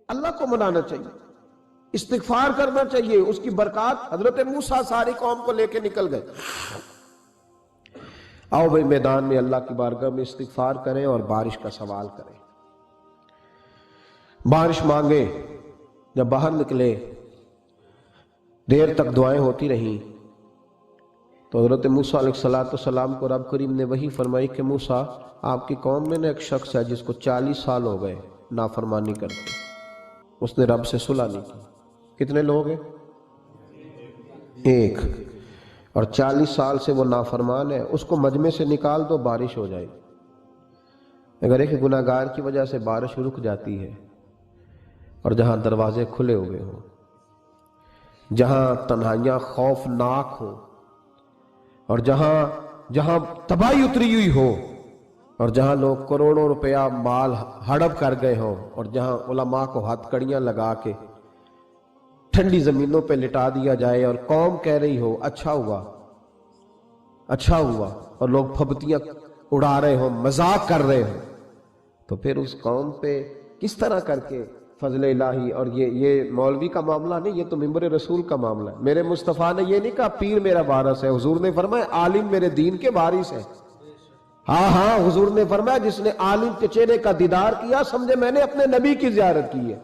اللہ کو منانا چاہیے، استغفار کرنا چاہیے، اس کی برکات۔ حضرت موسیٰ ساری قوم کو لے کے نکل گئے، آؤ بھائی میدان میں اللہ کی بارگاہ میں استغفار کریں اور بارش کا سوال کریں، بارش مانگے۔ جب باہر نکلے دیر تک دعائیں ہوتی رہیں تو حضرت موسیٰ علیہ السلام کو رب کریم نے وحی فرمائی کہ موسیٰ آپ کی قوم میں ایک شخص ہے جس کو 40 سال ہو گئے نافرمانی کرتے، اس نے رب سے صلح نہیں کی۔ کتنے لوگ ہیں؟ ایک، اور 40 سال سے وہ نافرمان ہے، اس کو مجمع سے نکال دو بارش ہو جائے گی۔ اگر ایک گناہ گار کی وجہ سے بارش رک جاتی ہے اور جہاں دروازے کھلے ہوئے ہوں، جہاں تنہائیاں خوفناک ہوں، اور جہاں تباہی اتری ہوئی ہو، اور جہاں لوگ کروڑوں روپیہ مال ہڑپ کر گئے ہوں، اور جہاں علماء کو ہتھ کڑیاں لگا کے ٹھنڈی زمینوں پہ لٹا دیا جائے اور قوم کہہ رہی ہو اچھا ہوا اچھا ہوا، اور لوگ پھبتیاں اڑا رہے ہوں، مذاق کر رہے ہوں، تو پھر اس قوم پہ کس طرح کر کے فضل الہی۔ اور یہ مولوی کا معاملہ نہیں، یہ تو ممبر رسول کا معاملہ ہے۔ میرے مصطفیٰ نے یہ نہیں کہا پیر میرا وارث ہے، حضور نے فرمایا عالم میرے دین کے وارث ہے۔ ہاں حضور نے فرمایا جس نے عالم کے چہرے کا دیدار کیا سمجھے میں نے اپنے نبی کی زیارت کی ہے۔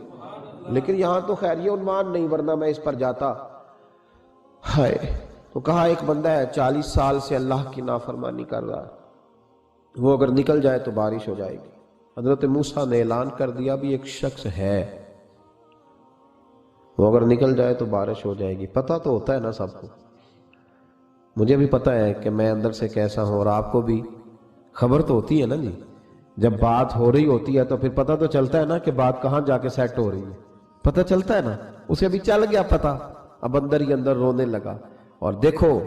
لیکن یہاں تو خیر یہ عنوان نہیں، ورنہ میں اس پر جاتا۔ ہائے، تو کہا ایک بندہ ہے 40 سال سے اللہ کی نافرمانی کر رہا ہے، وہ اگر نکل جائے تو بارش ہو جائے گی۔ حضرت موسیٰ نے اعلان کر دیا بھی ایک شخص ہے، وہ اگر نکل جائے تو بارش ہو جائے گی۔ پتہ تو ہوتا ہے نا سب کو، مجھے بھی پتہ ہے کہ میں اندر سے کیسا ہوں، اور آپ کو بھی خبر تو ہوتی ہے نا جی۔ جب بات ہو رہی ہوتی ہے تو پھر پتہ تو چلتا ہے نا کہ بات کہاں جا کے سیٹ ہو رہی ہے، پتہ چلتا ہے نا۔ اسے بھی چل گیا پتہ، اب اندر ہی اندر رونے لگا۔ اور دیکھو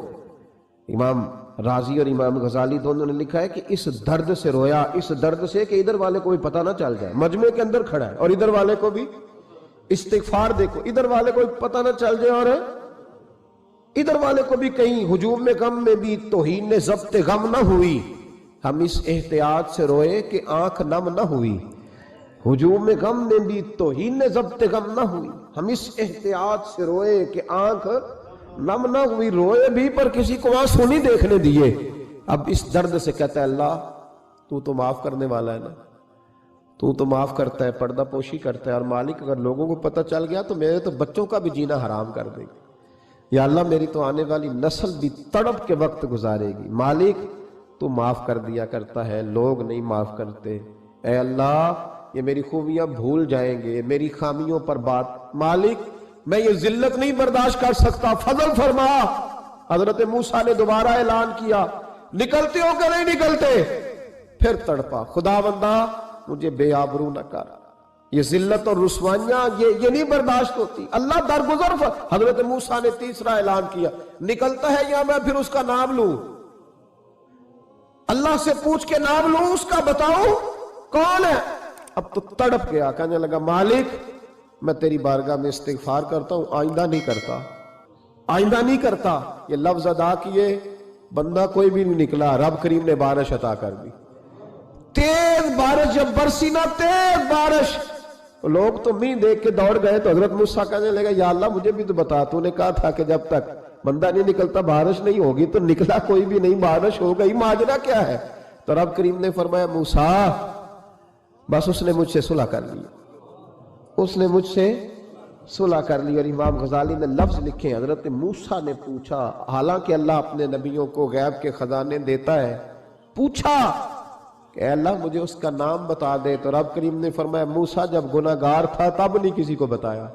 امام رازی اور امام غزالی دونوں نے لکھا ہے کہ اس درد سے رویا، اس درد سے کہ ادھر والے کو بھی پتہ نہ چل جائے، مجمع کے اندر کھڑا ہے اور ادھر والے کو بھی استغفار، دیکھو ادھر والے کو بھی پتہ نہ چل جائے اور ادھر والے کو بھی کہیں ہجوم میں غم میں بھی توہین نے ضبط غم نہ ہوئی۔ ہم اس احتیاط سے روئے کہ آنکھ نم نہ ہوئی، ہجوم میں غم میں بھی توہین نے ضبط غم نہ ہوئی۔ ہم اس احتیاط سے روئے کہ آنکھ نم نہ ہوئی، روئے بھی پر کسی کو آنسو نہیں دیکھنے دیے۔ اب اس درد سے کہتا ہے اللہ تو تو معاف کرنے والا ہے نا، تو تو معاف کرتا ہے، پردہ پوشی کرتا ہے، اور مالک اگر لوگوں کو پتہ چل گیا تو میرے تو بچوں کا بھی جینا حرام کر دے گا، یا اللہ میری تو آنے والی نسل بھی تڑپ کے وقت گزارے گی۔ مالک تو معاف کر دیا کرتا ہے، لوگ نہیں معاف کرتے، اے اللہ یہ میری خوبیاں بھول جائیں گے، میری خامیوں پر بات، مالک میں یہ ذلت نہیں برداشت کر سکتا، فضل فرما۔ حضرت موسیٰ نے دوبارہ اعلان کیا نکلتے ہو کہ نہیں نکلتے؟ پھر تڑپا، خدا بندہ مجھے بے آبرو نہ کر، یہ ذلت اور رسوائیاں یہ نہیں برداشت ہوتی، اللہ درگزر۔ حضرت موسیٰ نے تیسرا اعلان کیا نکلتا ہے یا میں پھر اس کا نام لوں، اللہ سے پوچھ کے نام لوں اس کا، بتاؤ کون ہے؟ اب تو تڑپ گیا، کہنے لگا مالک میں تیری بارگاہ میں استغفار کرتا ہوں، آئندہ نہیں کرتا، آئندہ نہیں کرتا۔ یہ لفظ ادا کیے، بندہ کوئی بھی نہیں نکلا، رب کریم نے بارش عطا کر دی، تیز بارش جب برسی نا، تیز بارش، لوگ تو مین دیکھ کے دوڑ گئے۔ تو حضرت موسیٰ کہنے لگا یا اللہ مجھے بھی تو بتا، تو نے کہا تھا کہ جب تک بندہ نہیں نکلتا بارش نہیں ہوگی، تو نکلا کوئی بھی نہیں، بارش ہو گئی، ماجرا کیا ہے؟ تو رب کریم نے فرمایا موسیٰ بس اس نے مجھ سے صلح کر لی، اس نے مجھ سے صلح کر لی۔ اور امام غزالی نے لفظ لکھے، حضرت موسیٰ نے پوچھا، حالانکہ اللہ اپنے نبیوں کو غیب کے خزانے دیتا ہے، پوچھا کہ اے اللہ مجھے اس کا نام بتا دے۔ تو رب کریم نے فرمایا موسیٰ جب گناہ گار تھا تب نہیں کسی کو بتایا،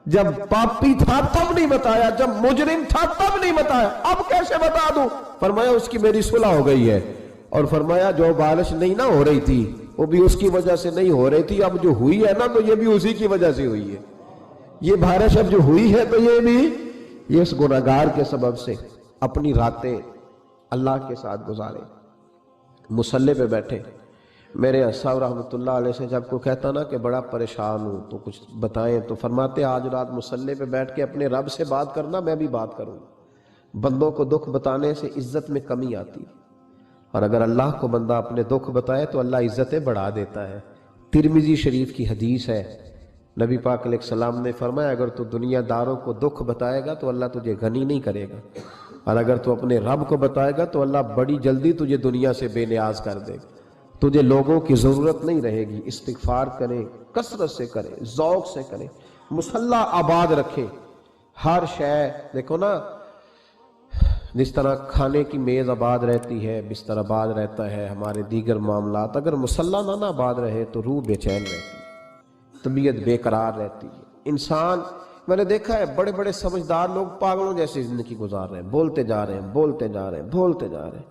جب پاپی تھا تب نہیں بتایا، جب مجرم تھا تب نہیں بتایا، اب کیسے بتا دوں؟ فرمایا اس کی میری صلح ہو گئی ہے، اور فرمایا جو بارش نہیں نہ ہو رہی تھی وہ بھی اس کی وجہ سے نہیں ہو رہی تھی، اب جو ہوئی ہے نا تو یہ بھی اسی کی وجہ سے ہوئی ہے، یہ بارش اب جو ہوئی ہے تو یہ بھی یہ اس گناہ گار کے سبب سے۔ اپنی راتیں اللہ کے ساتھ گزارے، مصلی پہ بیٹھے۔ میرے صاحب رحمۃ اللہ علیہ سے جب کوئی کہتا نا کہ بڑا پریشان ہوں تو کچھ بتائیں، تو فرماتے آج رات مصلی پہ بیٹھ کے اپنے رب سے بات کرنا، میں بھی بات کروں۔ بندوں کو دکھ بتانے سے عزت میں کمی آتی، اور اگر اللہ کو بندہ اپنے دکھ بتائے تو اللہ عزتیں بڑھا دیتا ہے۔ ترمذی شریف کی حدیث ہے نبی پاک علیہ السلام نے فرمایا اگر تو دنیا داروں کو دکھ بتائے گا تو اللہ تجھے غنی نہیں کرے گا، اور اگر تو اپنے رب کو بتائے گا تو اللہ بڑی جلدی تجھے دنیا سے بے نیاز کر دے گا، تجھے لوگوں کی ضرورت نہیں رہے گی۔ استغفار کریں، کثرت سے کریں، ذوق سے کریں، مصلی آباد رکھیں، ہر شے دیکھو نا، جس طرح کھانے کی میز آباد رہتی ہے، بستر آباد رہتا ہے، ہمارے دیگر معاملات، اگر مصلی نہ آباد رہے تو روح بے چین رہتی ہے، طبیعت بے قرار رہتی ہے۔ انسان، میں نے دیکھا ہے بڑے بڑے سمجھدار لوگ پاگلوں جیسی زندگی گزار رہے ہیں، بولتے جا رہے ہیں، بولتے جا رہے ہیں، بولتے جا رہے ہیں،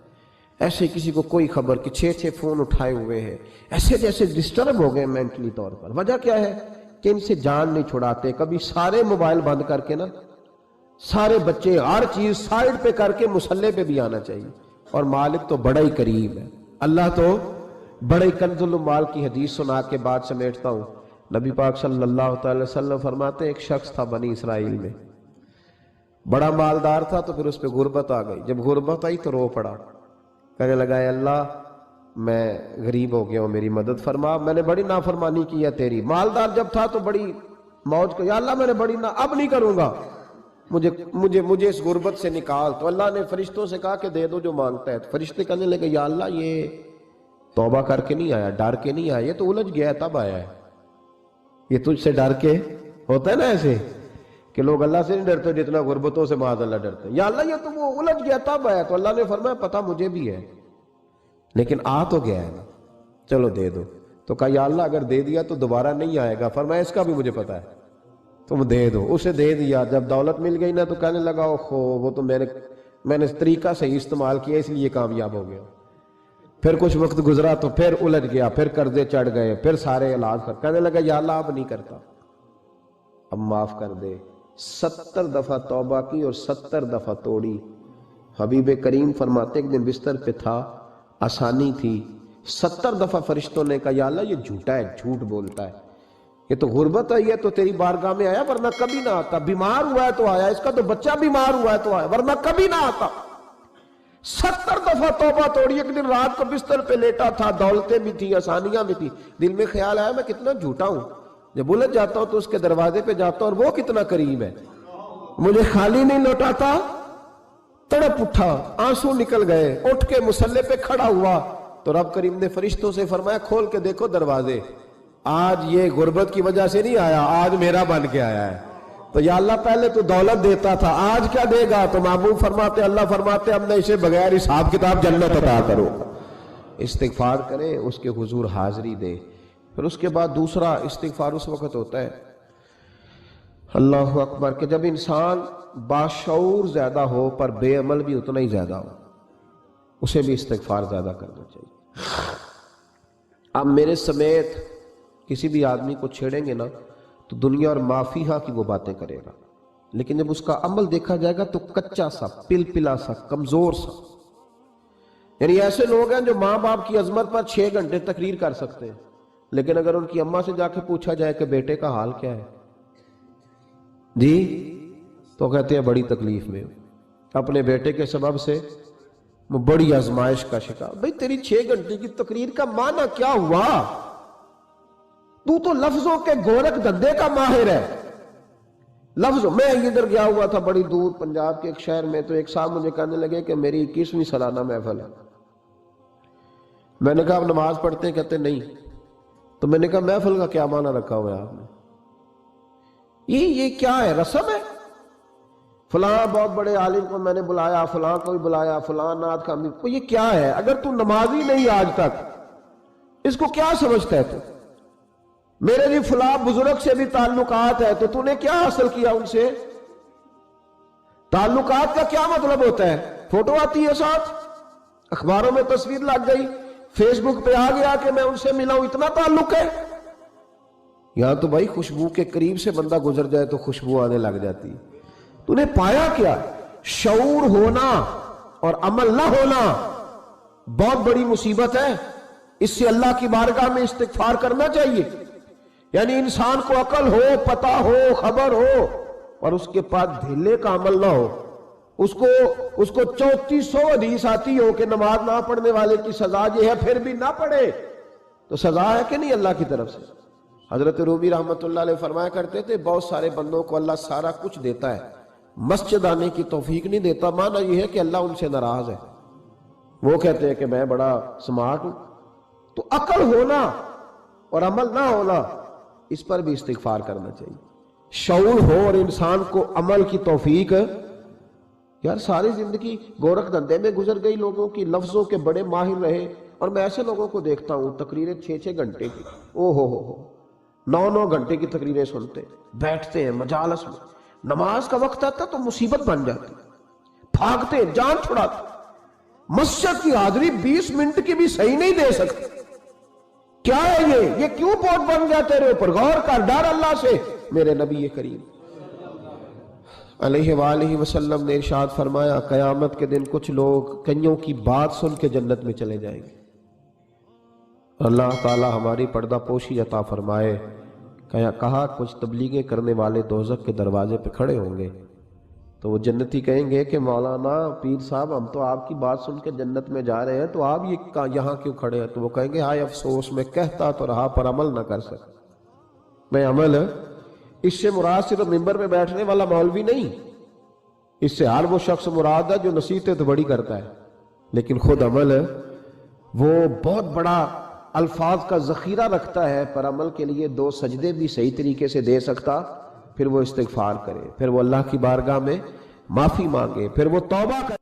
ایسے کسی کو کوئی خبر کہ 6 فون اٹھائے ہوئے ہیں، ایسے جیسے ڈسٹرب ہو گئے مینٹلی طور پر۔ وجہ کیا ہے کہ ان سے جان نہیں چھڑاتے۔ کبھی سارے موبائل بند کر کے نا، سارے بچے ہر چیز سائیڈ پہ کر کے مصلی پہ بھی آنا چاہیے، اور مالک تو بڑا ہی قریب ہے، اللہ تو بڑا ہی کنز المال کی حدیث سنا کے بعد سمیٹتا ہوں۔ نبی پاک صلی اللہ تعالی وسلم فرماتے ہیں ایک شخص تھا بنی اسرائیل میں، بڑا مالدار تھا، تو پھر اس پہ غربت آ گئی۔ جب غربت آئی تو رو پڑا، کہنے لگا اے اللہ میں غریب ہو گیا ہوں، میری مدد فرما، میں نے بڑی نافرمانی کی ہے تیری۔ مالدار جب تھا تو بڑی موج کو، یا اللہ میں نے بڑی اب نہیں کروں گا، مجھے اس غربت سے نکال۔ تو اللہ نے فرشتوں سے کہا کہ دے دو جو مانگتا ہے۔ تو فرشتے کہنے لگے یا اللہ یہ توبہ کر کے نہیں آیا، ڈر کے نہیں آیا، یہ تو الجھ گیا تب آیا ہے، یہ تجھ سے ڈر کے ہوتا ہے نا ایسے کہ لوگ اللہ سے نہیں ڈرتے جتنا غربتوں سے معاذ اللہ ڈرتے ہیں، یا اللہ یہ تو وہ الجھ گیا تب آیا۔ تو اللہ نے فرمایا پتہ مجھے بھی ہے، لیکن آ تو گیا ہے نا، چلو دے دو۔ تو کہا یا اللہ اگر دے دیا تو دوبارہ نہیں آئے گا۔ فرمایا اس کا بھی مجھے پتہ ہے، تم دے دو۔ اسے دے دیا۔ جب دولت مل گئی نا تو کہنے لگا اوہو وہ تو میں نے طریقہ صحیح استعمال کیا اس لیے کامیاب ہو گیا۔ پھر کچھ وقت گزرا تو پھر الجھ گیا، پھر قرضے چڑھ گئے، پھر سارے علاج کر، کہنے لگا یا اللہ اب نہیں کرتا، اب معاف کر دے۔ 70 دفعہ توبہ کی اور 70 دفعہ توڑی۔ حبیب کریم فرماتے ایک دن بستر پہ تھا، آسانی تھی، 70 دفعہ فرشتوں نے کہا یا اللہ یہ جھوٹا ہے، جھوٹ بولتا ہے، یہ تو غربت آئی ہے تو تیری بارگاہ میں آیا ورنہ کبھی نہ آتا، بیمار ہوا ہے تو آیا، اس کا تو بچہ بیمار ہوا ہے تو آیا ورنہ کبھی نہ آتا۔ 70 دفعہ توبہ توڑی۔ ایک دن رات کو بستر پہ لیٹا تھا، دولتیں بھی تھی، آسانیاں بھی تھی، دل میں خیال آیا میں کتنا جھوٹا ہوں، جب الجھ جاتا ہوں تو اس کے دروازے پہ جاتا ہوں اور وہ کتنا قریب ہے، مجھے خالی نہیں لوٹاتا۔ تڑپ اٹھا، آنسو نکل گئے، اٹھ کے مصلی پہ کھڑا ہوا تو رب کریم نے فرشتوں سے فرمایا کھول کے دیکھو دروازے، آج یہ غربت کی وجہ سے نہیں آیا، آج میرا بن کے آیا ہے۔ تو یا اللہ پہلے تو دولت دیتا تھا، آج کیا دے گا؟ تو محبوب فرماتے اللہ فرماتے اب میں اسے بغیر حساب کتاب جنت عطا کروں۔ استغفار کرے، اس کے حضور حاضری دے۔ پھر اس کے بعد دوسرا استغفار اس وقت ہوتا ہے اللہ اکبر کہ جب انسان باشعور زیادہ ہو پر بے عمل بھی اتنا ہی زیادہ ہو، اسے بھی استغفار زیادہ کرنا چاہیے۔ اب میرے سمیت کسی بھی آدمی کو چھیڑیں گے نا تو دنیا اور مافیہا کی وہ باتیں کرے گا، لیکن جب اس کا عمل دیکھا جائے گا تو کچا سا، پلپلا سا، کمزور سا۔ یعنی ایسے لوگ ہیں جو ماں باپ کی عظمت پر 6 گھنٹے تقریر کر سکتے ہیں، لیکن اگر ان کی اماں سے جا کے پوچھا جائے کہ بیٹے کا حال کیا ہے جی، تو کہتے ہیں بڑی تکلیف میں اپنے بیٹے کے سبب سے وہ بڑی آزمائش کا شکار۔ بھئی تیری 6 گھنٹے کی تقریر کا معنی کیا ہوا؟ تو لفظوں کے گورکھ دھندے کا ماہر ہے۔ لفظوں میں ادھر گیا ہوا تھا بڑی دور پنجاب کے ایک شہر میں، تو ایک صاحب مجھے کہنے لگے کہ میری 21ویں سالانہ محفل ہے۔ میں نے کہا آپ نماز پڑھتے ہیں؟ کہتے نہیں۔ تو میں نے کہا محفل کا کیا معنی رکھا ہوا ہے آپ نے؟ یہ کیا ہے، رسم ہے؟ فلاں بہت بڑے عالم کو میں نے بلایا، فلاں کو بھی بلایا، فلاں نعت کا امیر کو، یہ کیا ہے؟ اگر تو نمازی نہیں آج تک، اس کو کیا سمجھتا ہے تو؟ میرے بھی فلاں بزرگ سے بھی تعلقات ہے، تو نے کیا حاصل کیا ان سے؟ تعلقات کا کیا مطلب ہوتا ہے؟ فوٹو آتی ہے ساتھ، اخباروں میں تصویر لگ گئی، فیس بک پہ آ گیا کہ میں ان سے ملا ہوں، اتنا تعلق ہے؟ یہاں تو بھائی خوشبو کے قریب سے بندہ گزر جائے تو خوشبو آنے لگ جاتی ہے۔ تو نے پایا کیا؟ شعور ہونا اور عمل نہ ہونا بہت بڑی مصیبت ہے۔ اس سے اللہ کی بارگاہ میں استغفار کرنا چاہیے۔ یعنی انسان کو عقل ہو، پتہ ہو، خبر ہو، اور اس کے پاس دھیلے کا عمل نہ ہو، اس کو 3400 حدیث آتی ہو کہ نماز نہ پڑھنے والے کی سزا یہ ہے، پھر بھی نہ پڑھے، تو سزا ہے کہ نہیں اللہ کی طرف سے؟ حضرت رومی رحمۃ اللہ علیہ فرمایا کرتے تھے بہت سارے بندوں کو اللہ سارا کچھ دیتا ہے، مسجد آنے کی توفیق نہیں دیتا، معنی یہ ہے کہ اللہ ان سے ناراض ہے۔ وہ کہتے ہیں کہ میں بڑا سمارٹ ہوں۔ تو عقل ہونا اور عمل نہ ہونا، اس پر بھی استغفار کرنا چاہیے۔ شعور ہو اور انسان کو عمل کی توفیق، یار ساری زندگی گورکھ دھندے میں گزر گئی لوگوں کی، لفظوں کے بڑے ماہر رہے، اور میں ایسے لوگوں کو دیکھتا ہوں تقریریں 6 گھنٹے کی، او ہو 9 گھنٹے کی تقریریں سنتے، بیٹھتے ہیں مجالس میں، نماز کا وقت آتا تو مصیبت بن جاتی، بھاگتے ہیں، جان چھڑاتے، مسجد کی حاضری 20 منٹ کی بھی صحیح نہیں دے سکتے۔ کیا ہے یہ کیوں بوجھ بن گیا تیرے اوپر؟ غور کر، ڈر اللہ سے۔ میرے نبی کریم علیہ وآلہ وسلم نے ارشاد فرمایا قیامت کے دن کچھ لوگ کئیوں کی بات سن کے جنت میں چلے جائیں گے۔ اللہ تعالی ہماری پردہ پوشی عطا فرمائے۔ کہا کچھ تبلیغیں کرنے والے دوزخ کے دروازے پہ کھڑے ہوں گے تو وہ جنتی کہیں گے کہ مولانا پیر صاحب ہم تو آپ کی بات سن کے جنت میں جا رہے ہیں، تو آپ یہاں کیوں کھڑے ہیں؟ تو وہ کہیں گے ہائے افسوس، میں کہتا تو رہا پر عمل نہ کر سکا۔ میں عمل، اس سے مراد صرف ممبر میں بیٹھنے والا مولوی نہیں، اس سے ہر وہ شخص مراد ہے جو نصیحتیں تو بڑی کرتا ہے لیکن خود عمل وہ بہت بڑا الفاظ کا ذخیرہ رکھتا ہے، پر عمل کے لیے 2 سجدے بھی صحیح طریقے سے دے سکتا، پھر وہ استغفار کرے، پھر وہ اللہ کی بارگاہ میں معافی مانگے، پھر وہ توبہ کرے۔